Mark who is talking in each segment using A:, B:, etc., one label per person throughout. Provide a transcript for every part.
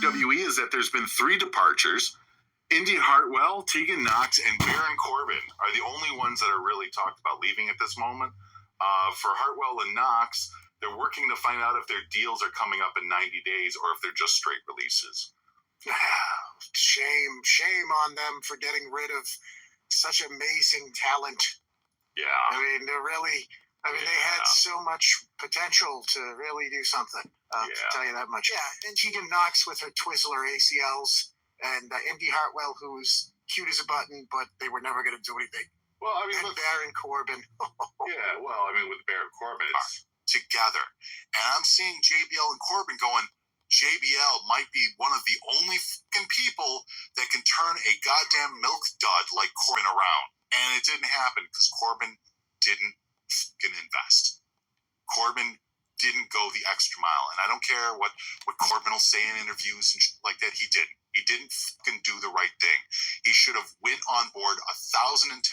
A: WWE is that there's been 3 departures. Indi, Hartwell, Tegan Knox, and Baron Corbin are the only ones that are really talked about leaving at this moment. For Hartwell and Knox, they're working to find out if their deals are coming up in 90 days or if they're just straight releases.
B: Shame on them for getting rid of such amazing talent.
A: Yeah.
B: I mean, they had so much potential to really do something. To tell you that much. Yeah, and Tegan Knox with her Twizzler ACLs, and Indi Hartwell, who's cute as a button, but they were never going to do anything.
A: Well, I mean,
B: and Baron Corbin.
A: With Baron Corbin, it's
C: together. And I'm seeing JBL and Corbin going, JBL might be one of the only fucking people that can turn a goddamn milk dud like Corbin around. And it didn't happen because Corbin didn't fucking invest. Corbin didn't go the extra mile. And I don't care what Corbin will say in interviews and like that. He didn't. He didn't fucking do the right thing. He should have went on board 1,010%,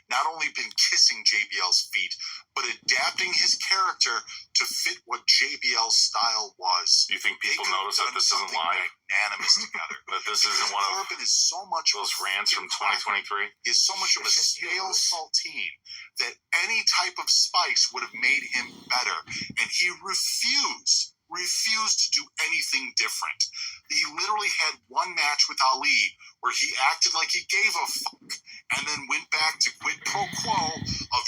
C: not only been kissing JBL's feet, but adapting his character to fit what JBL's style was.
A: Do you think people notice that this isn't live?
C: Magnanimous together.
A: That this isn't one of
C: Corbin is so much
A: those rants from 2023?
C: Is so much of a stale saltine that any type of spice would have made him better. And he refused to do anything different. He literally had one match with Ali where he acted like he gave a fuck and then went back to quid pro quo of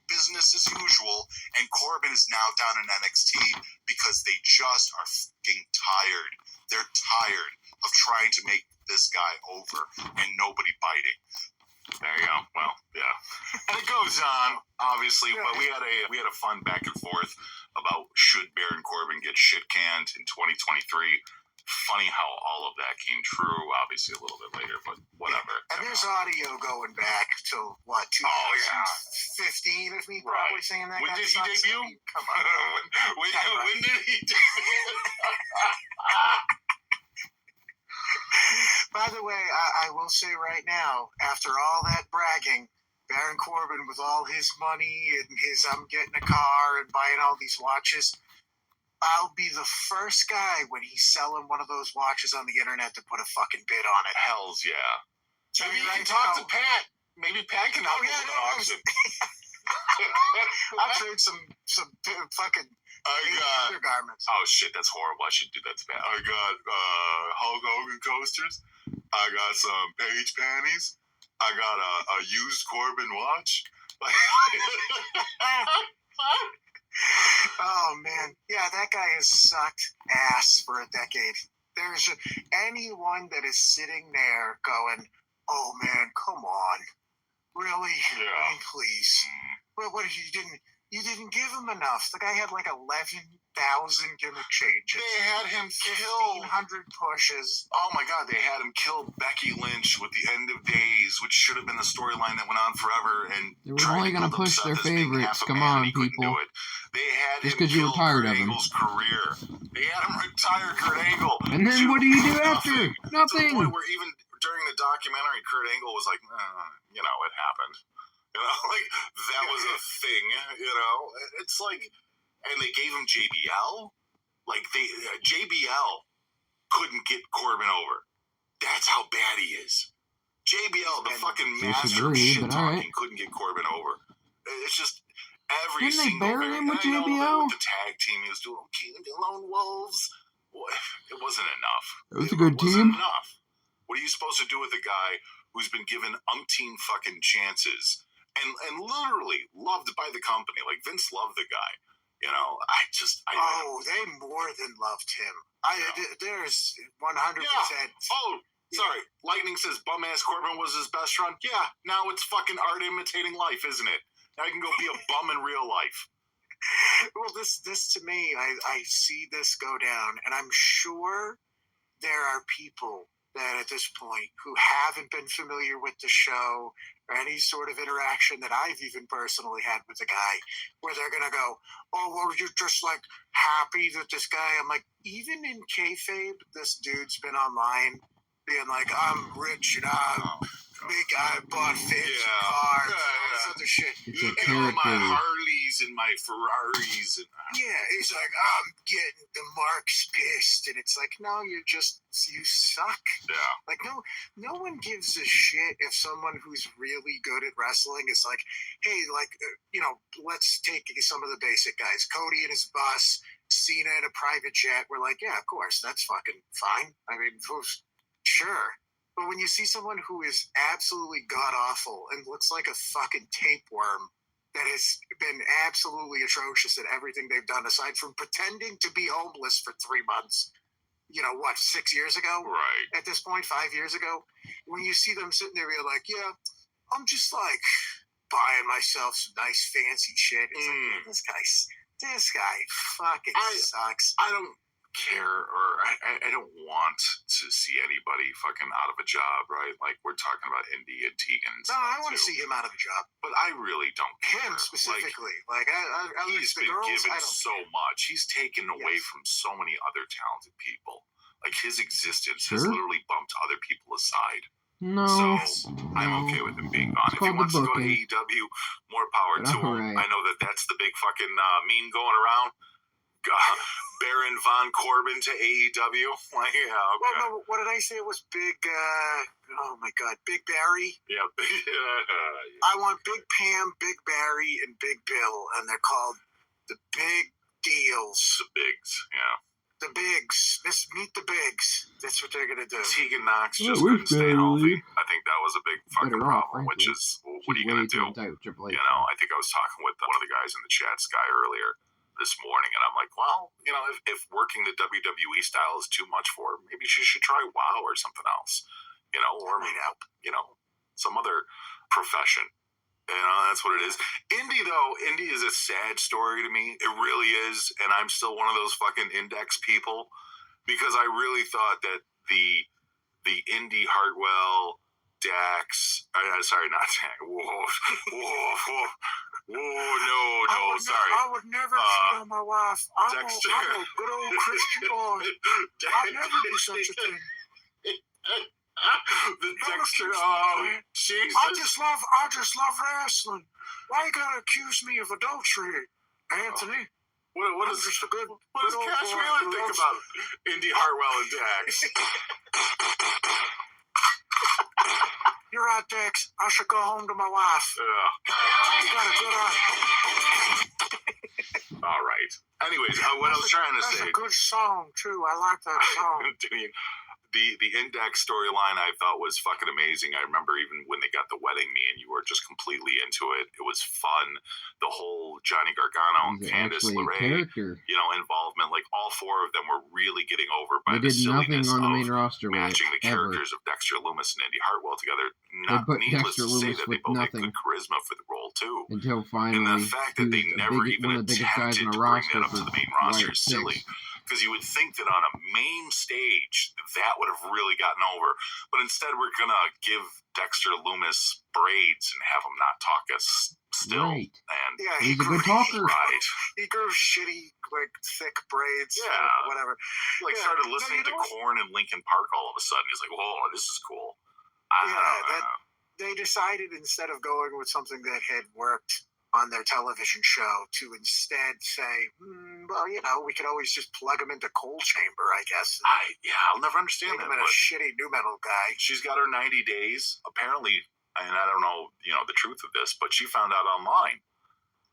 C: business as usual, and Corbin is now down in NXT because they just are fucking tired. They're tired of trying to make this guy over and nobody biting.
A: There you go. Well, yeah. And it goes on, obviously, but we had a fun back and forth about should Baron Corbin get shit canned in 2023. Funny how all of that came true, obviously a little bit later, but whatever.
B: And there's audio going back to, 2015 of me probably saying that.
A: When did he debut?
B: I mean, come on.
A: when did he debut?
B: By the way, I will say right now, after all that bragging, Baron Corbin with all his money and his I'm getting a car and buying all these watches, I'll be the first guy when he's selling one of those watches on the internet to put a fucking bid on it.
A: Hells yeah. Maybe you
B: right
A: can talk
B: now,
A: to Pat. Maybe Pat can help with the auction.
B: I'll trade some fucking undergarments.
A: Oh shit, that's horrible. I should do that to Pat. I got Hulk Hogan coasters. I got some Paige panties. I got a used Corbin watch.
B: Oh man, yeah, that guy has sucked ass for a decade. There's anyone that is sitting there going, "Oh man, come on, really?
A: Yeah.
B: I mean, please." Well, what if you didn't give him enough? The guy had like 11,000 gimmick changes.
A: They had him kill
B: 1,500 pushes.
A: Oh my God, they had him kill Becky Lynch with the End of Days, which should have been the storyline that went on forever. And
D: they were only going to push their favorites. Come on, people.
A: They had
D: just
A: because
D: you were tired of him.
A: Career. They had him retire Kurt Angle.
D: And then what do you do after? Nothing.
A: To the point where even during the documentary, Kurt Angle was like, it happened. Like that was a thing. It's like, and they gave him JBL. Like JBL couldn't get Corbin over. That's how bad he is. JBL, the fucking master of shit talking, couldn't get Corbin over. It's just every
D: Didn't they
A: single.
D: bury him with
A: I know
D: JBL?
A: with the tag team he was doing, the Lone Wolves. It wasn't enough.
D: It was a good
A: It wasn't
D: team.
A: enough. What are you supposed to do with a guy who's been given umpteen fucking chances and literally loved by the company? Like Vince loved the guy. They
B: more than loved him. There's 100%.
A: Oh, sorry. Lightning says bum-ass Corbin was his best run. Yeah, now it's fucking art imitating life, isn't it? Now I can go be a bum in real life.
B: Well, this to me, I see this go down, and I'm sure there are people that at this point who haven't been familiar with the show or any sort of interaction that I've even personally had with the guy, where they're going to go, "Oh, well, you're just like happy that this guy," I'm like, even in kayfabe, this dude's been online being like, "I'm rich and I'm make I bought fancy
A: Yeah.
B: cars,
A: Yeah,
B: all this
A: yeah.
B: other shit.
D: It's a
A: Look at all my
D: character.
A: Harleys and my Ferraris. And
B: Yeah, he's like, I'm getting the marks pissed, and it's like, no, you suck.
A: yeah.
B: Like, no one gives a shit if someone who's really good at wrestling is like, hey, like, let's take some of the basic guys. Cody and his bus, Cena in a private jet. We're like, yeah, of course, that's fucking fine. I mean, sure. But when you see someone who is absolutely god-awful and looks like a fucking tapeworm that has been absolutely atrocious at everything they've done, aside from pretending to be homeless for 3 months, 6 years ago?
A: Right.
B: At this point, 5 years ago, when you see them sitting there, you're like, yeah, I'm just like buying myself some nice fancy shit. It's like, this guy fucking sucks.
A: I don't care, or I don't want to see anybody fucking out of a job, right? Like, we're talking about Indi and Tegan.
B: No, I want to see him out of a job.
A: But I really don't care.
B: Him specifically.
A: He's
B: the
A: been
B: girls,
A: given
B: I don't
A: so much. He's taken away
B: Yes.
A: from so many other talented people. Like, his existence
D: Sure.
A: has literally bumped other people aside.
D: No.
A: So I'm okay with him being gone.
D: It's
A: If he
D: called
A: wants
D: the
A: to go to
D: booking.
A: AEW, more power
D: But
A: to him.
D: alright.
A: I know that's the big fucking meme going around. Baron Von Corbin to AEW. Like, yeah, okay.
B: Well, no, what did I say? It was Big, oh my God, Big Barry.
A: Yeah.
B: I want Big Pam, Big Barry, and Big Bill, and they're called the Big Deals.
A: The bigs, yeah.
B: The Bigs. Meet the Bigs. That's what they're going to do.
A: Tegan Knox
D: Yeah,
A: just
D: we
A: couldn't stay
D: barely-
A: healthy. I think that was a big fucking
D: Better off,
A: problem, which
D: frankly.
A: is, what are you going to do?
D: Triple H.
A: I think I was talking with one of the guys in the chat, Sky, earlier this morning, and I'm like, well, if working the WWE style is too much for her, maybe she should try WoW or something else, or some other profession. That's what it is. Indi is a sad story to me. It really is, and I'm still one of those fucking index people, because I really thought that the Indi Hartwell Dax. Sorry, not Dax. No, sorry.
B: I would never cheat on my wife. I'm
A: Dexter.
B: a good old Christian boy. I'd never do such a thing.
A: The Dexter. Oh, Jesus.
B: I just love wrestling. Why you gotta accuse me of adultery, Anthony?
A: What
B: I'm
A: does
B: just a good
A: Cash
B: boy
A: Wheeler
B: who
A: think
B: loves-
A: about Indi Hartwell and Dax?
B: You're right, Dex. I should go home to my wife. You got a good eye.
A: All right. Anyways, what I was trying to
B: That's
A: say.
B: a good song too. I like that song.
A: The Index storyline I thought was fucking amazing. I remember even when they got the wedding, me and you were just completely into it. It was fun. The whole Johnny Gargano and
D: He's
A: Candice
D: actually a
A: LeRae,
D: character.
A: involvement. Like, all four of them were really getting over by
D: They
A: the
D: did nothing
A: silliness
D: on the
A: of
D: main roster with
A: matching the
D: it, ever.
A: characters of Dexter Lumis and Indi Hartwell together.
D: put
A: Needless
D: Dexter
A: to say
D: Lumis
A: that they
D: with
A: both
D: nothing.
A: had good charisma for the role too.
D: Until
A: And
D: finally,
A: the fact that they never even
D: one of the biggest guys
A: attempted
D: on the
A: to bring
D: roster
A: that up
D: for
A: to the main roster
D: like
A: is silly.
D: 6.
A: Because you would think that on a main stage, that would have really gotten over. But instead, we're going to give Dexter Loomis braids and have him not talk as still.
D: Right.
A: And
B: Yeah,
D: He's a good talker.
A: right.
B: He grew shitty, thick braids.
A: Yeah.
B: Or whatever.
A: Like,
B: Yeah.
A: started
B: No,
A: listening
B: you
A: to
B: know what?
A: Korn and Linkin Park all of a sudden. He's like, whoa, this is cool.
B: They decided instead of going with something that had worked on their television show to instead say, we could always just plug him into Coal Chamber, I guess.
A: I'll never understand
B: Make
A: that.
B: him a
A: But
B: shitty new metal guy.
A: she's got her 90 days. Apparently, and I don't know, the truth of this, but she found out online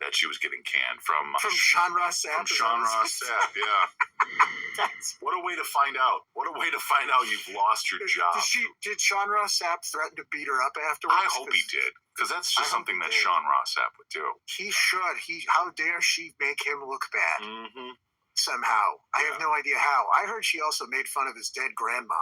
A: that she was getting canned from
B: Sean Ross Sapp.
A: From Sean Ross Sapp, yeah. What a way to find out. What a way to find out you've lost your job.
B: Did Sean Ross Sapp threaten to beat her up afterwards?
A: I hope he did, because that's
B: I
A: just
B: hope
A: something
B: he
A: that
B: did.
A: Sean Ross Sapp would do.
B: He should. How dare she make him look bad
A: Mm-hmm.
B: somehow? I have no idea how. I heard she also made fun of his dead grandma.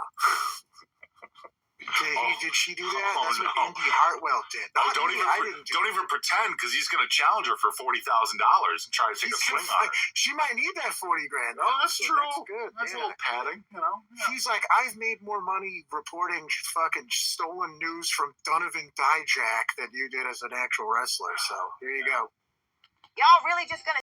B: Did she do that? That's what
A: no.
B: Indi Hartwell did. Not
A: don't
B: me.
A: even
B: I didn't do
A: don't even pretend, because he's going to challenge her for $40,000 and try to take a swing on her.
B: She might need that $40,000.
A: Oh, that's
B: So
A: true.
B: That's good.
A: That's a
B: yeah.
A: little padding, Yeah.
B: He's like, I've made more money reporting fucking stolen news from Donovan Dijak than you did as an actual wrestler. So here you go.
E: Y'all really just gonna